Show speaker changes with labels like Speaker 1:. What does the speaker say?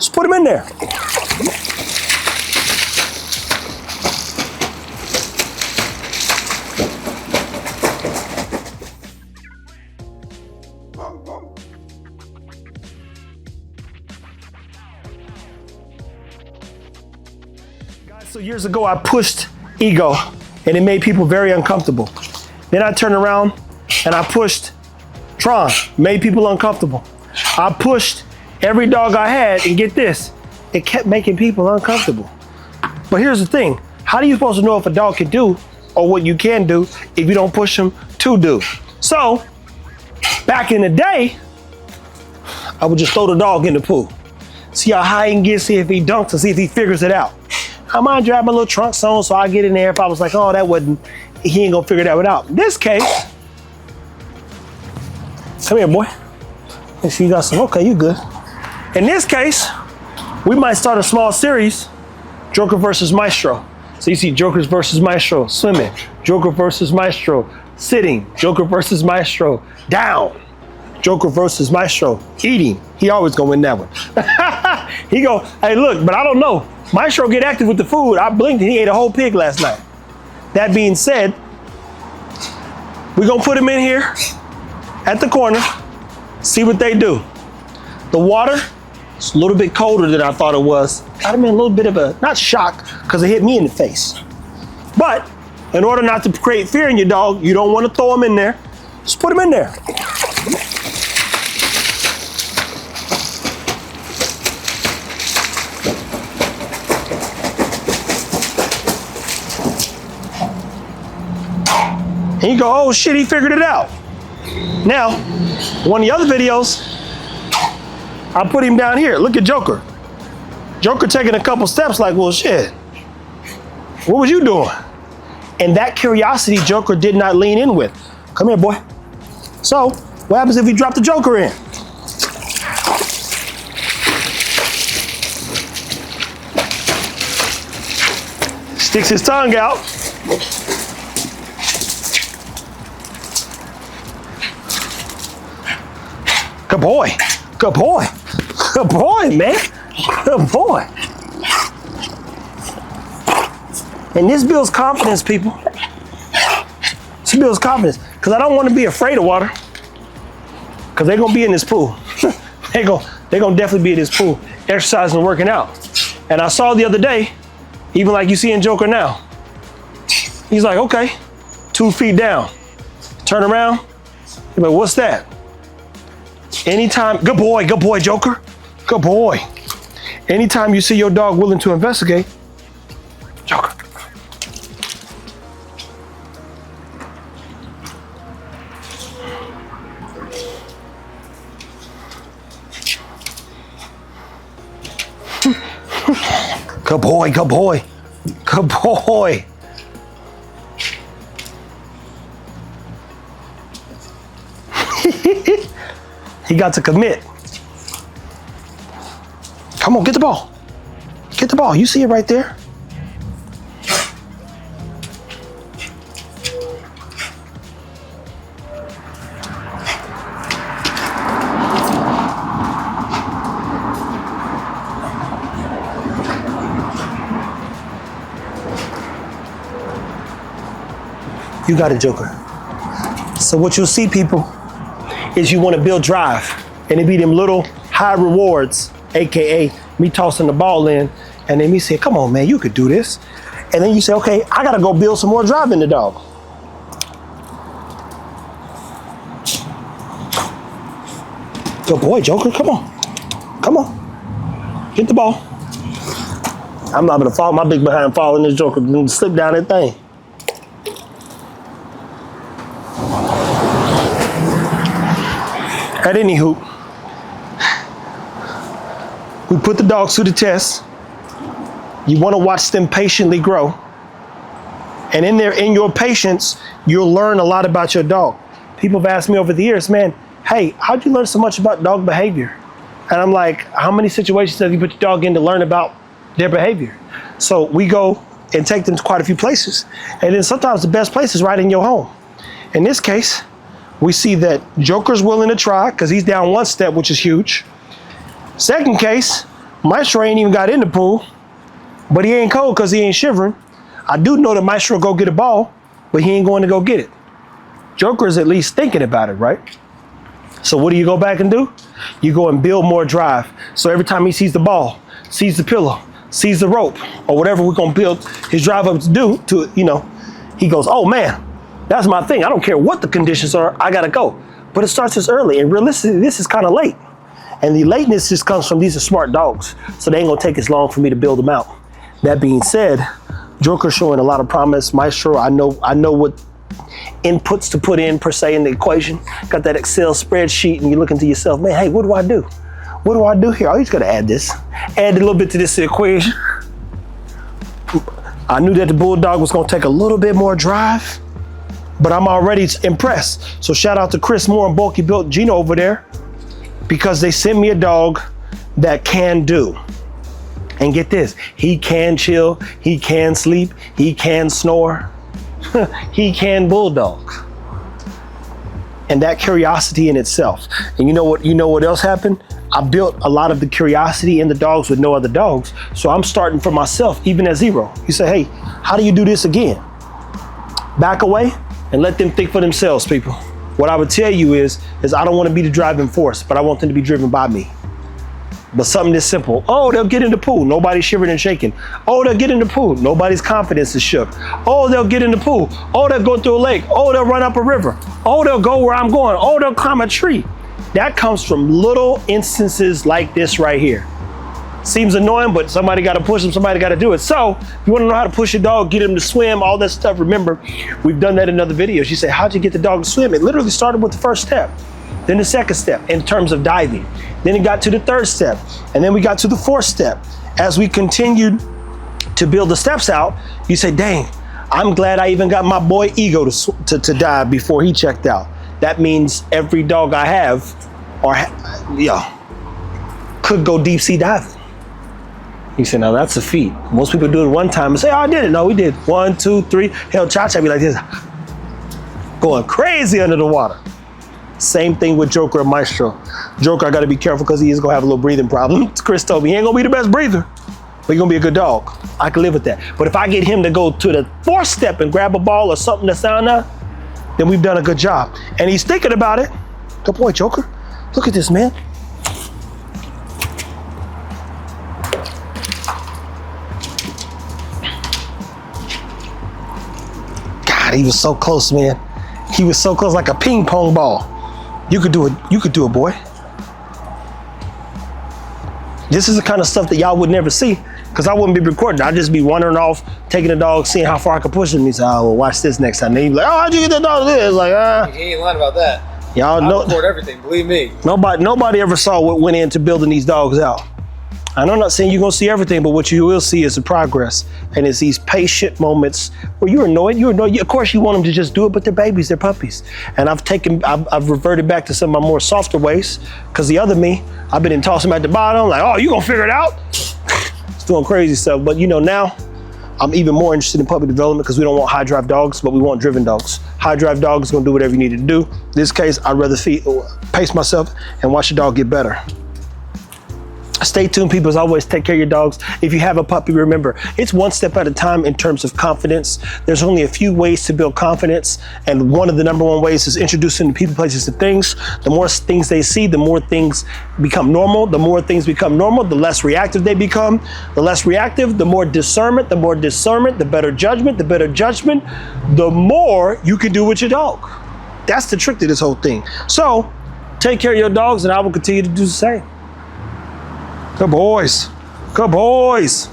Speaker 1: Just put him in there. So years ago, I pushed ego, and it made people very uncomfortable. Then I turned around and I pushed Tron, made people uncomfortable. I pushed every dog I had, and get this, it kept making people uncomfortable. But here's the thing, how are you supposed to know if a dog can do or what you can do if you don't push them to do? So, back in the day, I would just throw the dog in the pool. See how high he can get, see if he dunks, and see if he figures it out. I might drag my little trunks on so I get in there if I was like, oh, he ain't gonna figure that one out. In this case, come here, boy. Make sure you got some, okay, you good. In this case, we might start a small series, Joker versus Maestro. So you see Jokers versus Maestro, swimming, Joker versus Maestro, sitting, Joker versus Maestro, down, Joker versus Maestro, eating. He always gonna win that one. He go, hey look, but I don't know. Maestro get active with the food. I blinked and he ate a whole pig last night. That being said, we're gonna put him in here at the corner, see what they do. The water is a little bit colder than I thought it was. Got him in a little bit of a, not shock, because it hit me in the face. But in order not to create fear in your dog, you don't want to throw him in there. Just put him in there. And you go, oh shit, he figured it out. Now, one of the other videos, I put him down here. Look at Joker. Joker taking a couple steps like, well, shit, what was you doing? And that curiosity Joker did not lean in with. Come here, boy. So, what happens if we drop the Joker in? Sticks his tongue out. Good boy, good boy, good boy, man, good boy. And this builds confidence, people. This builds confidence, because I don't want to be afraid of water, because they're gonna be in this pool. they're gonna definitely be in this pool, exercising and working out. And I saw the other day, even like you see in Joker now, he's like, okay, 2 feet down, turn around, he's like, what's that? Anytime, good boy, Joker, good boy. Anytime you see your dog willing to investigate, Joker. Good boy, good boy, good boy. He got to commit. Come on, get the ball. Get the ball. You see it right there. You got it, Joker. So what you'll see, people, is you want to build drive, and it be them little high rewards, AKA me tossing the ball in, and then me say, come on, man, you could do this. And then you say, okay, I got to go build some more drive in the dog. Good boy, Joker, come on. Come on. Get the ball. I'm not going to fall my big behind following this Joker and slip down that thing. At any hoop, we put the dogs through the test. You want to watch them patiently grow. And in your patience, you'll learn a lot about your dog. People have asked me over the years, man, hey, how'd you learn so much about dog behavior? And I'm like, how many situations have you put your dog in to learn about their behavior? So we go and take them to quite a few places. And then sometimes the best place is right in your home. In this case, we see that Joker's willing to try because he's down 1 step, which is huge. Second case, Maestro ain't even got in the pool, but he ain't cold because he ain't shivering. I do know that Maestro go get a ball, but he ain't going to go get it. Joker is at least thinking about it, right? So what do you go back and do? You go and build more drive. So every time he sees the ball, sees the pillow, sees the rope, or whatever we're gonna build his drive up to do, he goes, oh man, that's my thing. I don't care what the conditions are, I gotta go. But it starts this early, and realistically, this is kind of late. And the lateness just comes from these are smart dogs, so they ain't gonna take as long for me to build them out. That being said, Joker's showing a lot of promise. Maestro, I know what inputs to put in per se in the equation. Got that Excel spreadsheet, and you're looking to yourself, man, hey, what do I do? What do I do here? Oh, you just gotta add this. Add a little bit to this equation. I knew that the Bulldog was gonna take a little bit more drive, but I'm already impressed. So shout out to Chris Moore and Bulky Built Gino over there, because they sent me a dog that can do. And get this, he can chill, he can sleep, he can snore, he can bulldog. And that curiosity in itself. And you know what else happened? I built a lot of the curiosity in the dogs with no other dogs. So I'm starting for myself, even at zero. You say, hey, how do you do this again? Back away and let them think for themselves, people. What I would tell you is I don't want to be the driving force, but I want them to be driven by me. But something this simple. Oh, they'll get in the pool. Nobody's shivering and shaking. Oh, they'll get in the pool. Nobody's confidence is shook. Oh, they'll get in the pool. Oh, they'll go through a lake. Oh, they'll run up a river. Oh, they'll go where I'm going. Oh, they'll climb a tree. That comes from little instances like this right here. Seems annoying, but somebody got to push them. Somebody got to do it. So if you want to know how to push a dog, get him to swim, all that stuff. Remember, we've done that in other videos. You say, how'd you get the dog to swim? It literally started with the first step. Then the second step in terms of diving. Then it got to the third step. And then we got to the fourth step. As we continued to build the steps out, you say, dang, I'm glad I even got my boy Ego to dive before he checked out. That means every dog I have could go deep sea diving. You say, now that's a feat. Most people do it one time and say, oh, I did it. No, we did 1, 2, 3. Hell, Cha-Cha be like this, going crazy under the water. Same thing with Joker and Maestro. Joker, I gotta be careful because he is gonna have a little breathing problem. Chris told me he ain't gonna be the best breather, but he's gonna be a good dog. I can live with that. But if I get him to go to the fourth step and grab a ball or something that's down there, then we've done a good job. And he's thinking about it. Good boy, Joker. Look at this, man. God, he was so close, man. He was so close, like a ping pong ball. You could do it. You could do it, boy. This is the kind of stuff that y'all would never see because I wouldn't be recording. I'd just be wandering off, taking the dog, seeing how far I could push him. He said, oh, well, watch this next time. Then he'd be like, oh, how'd you get that dog to this? Like,
Speaker 2: He ain't lying about that.
Speaker 1: Y'all know.
Speaker 2: I record everything, believe me.
Speaker 1: Nobody ever saw what went into building these dogs out. And I'm not saying you're gonna see everything, but what you will see is the progress. And it's these patient moments where you're annoyed. Of course you want them to just do it, but they're babies, they're puppies. And I've reverted back to some of my more softer ways, because the other me, I've been tossing them at the bottom, like, oh, you gonna figure it out? It's doing crazy stuff. But now, I'm even more interested in puppy development because we don't want high drive dogs, but we want driven dogs. High drive dog is gonna do whatever you need to do. In this case, I'd rather pace myself and watch the dog get better. Stay tuned, people. As always, take care of your dogs. If you have a puppy, remember, it's one step at a time in terms of confidence. There's only a few ways to build confidence, and one of the number one ways is introducing the people, places, and things. The more things they see, the more things become normal. The more things become normal, the less reactive they become. The less reactive, the more discernment. The more discernment, the better judgment. The better judgment, the more you can do with your dog. That's the trick to this whole thing. So, take care of your dogs, and I will continue to do the same. Good boys. Good boys.